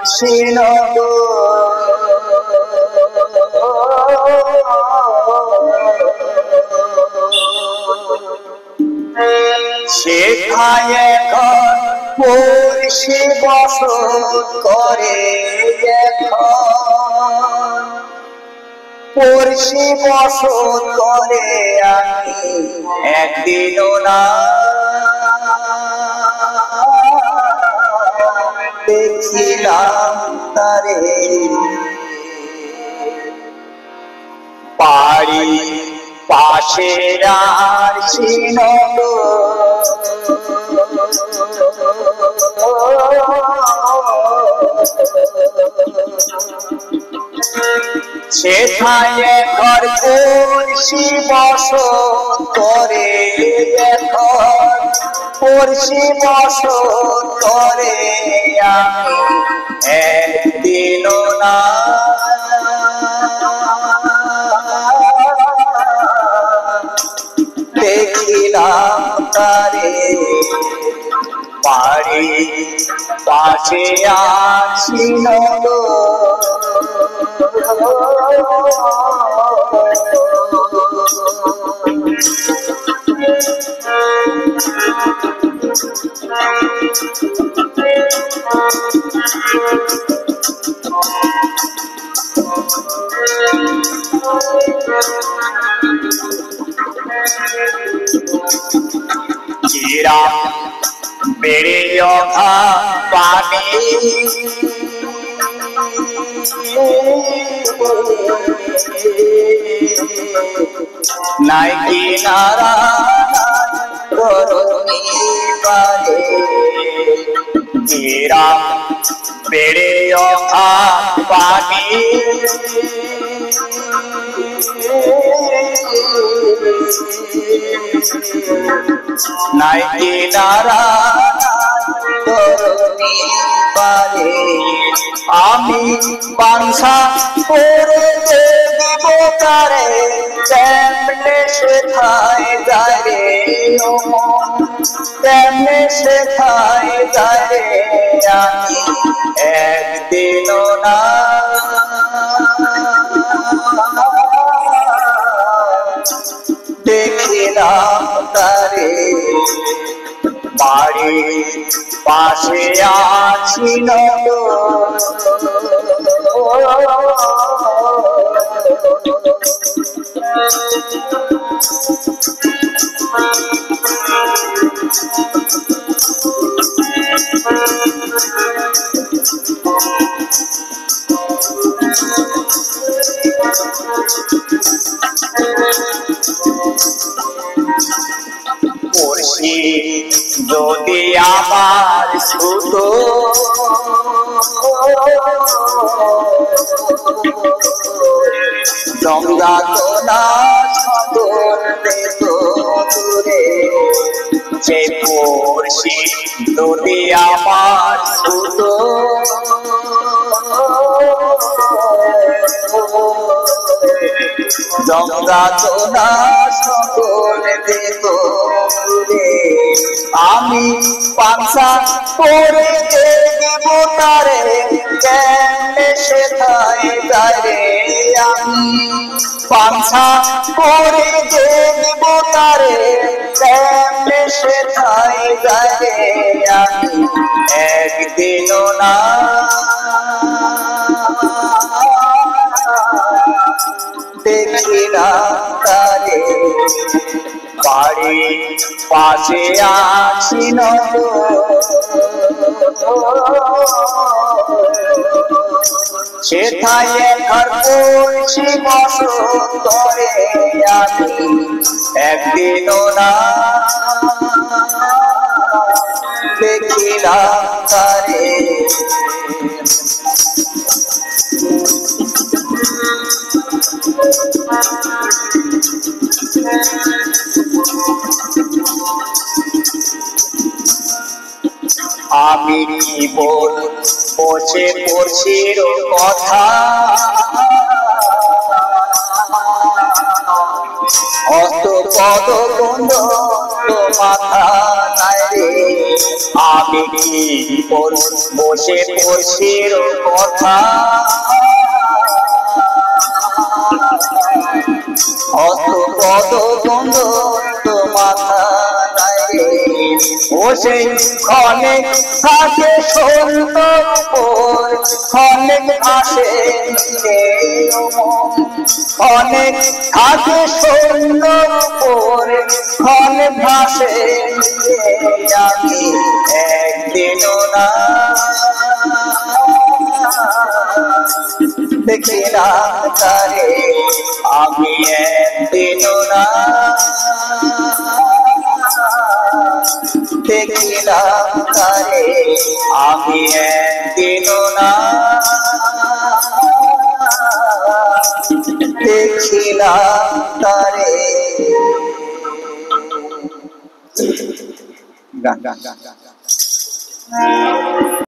সিনদ সেথায় এখন পড়শি বসত করে এখন পড়শি বসত করে আমি একদিনও না দেখিলাম তারে পারি পাশে আর সিনদ সেথায় ঘর পড়শি বসত করে এখন পড়শি বসত করে আমি একদিনও না দেখিলাম তারে বাড়ি পাশে আর সিনদ gira বেড়ে ওঠা পানি নাই কিনারা করুণী পারে gira বেড়ে ওঠা পানি নাই কিনারা করুণী পারে আমি বাঞ্ছা করে দিব তারে কেমনে সেথায় যায় রে কেমনে সেথায় যায় রে আমি একদিনও না দেখিলাম তারে বাড়ি পাশে আর সিনদ পড়শি যদি আমার ছুত গঙ্গা তোলা সাগর দেত দূরে সে পড়শি যদি আমার ছুত গঙ্গা তোলা সাগর দেত আমি পাঞ্ছা করে দিব তারে কেমনে সেথায় যায় রে আমি পাঞ্ছা করে দিব তারে কেমনে সেথায় যায় রে আমি একদিনও না দেখিলাম তারে বাড়ি পাশে আর সিনদ সেথায় ঘর পড়শি বসত করে আমি একদিনও না দেখিলাম তারে আমি কি বল বসে পড়শির কথা অত পদ বন্ধ তো মাথা নাই রে, আমি কি বসে পড়ছি কথা, অত পদ গন্ধ তো মাথা নাই রে, ও সেই ক্ষণে থাকে সুন্দর অনেক আসে অনেক থাকে সুন্দর পরে অনেক ভাসে, আমি একদিনও না দেখিলাম তারে, আমি একদিনও না দেখিলাম তারে, আমি একদিনও না দেখিলাম তারে।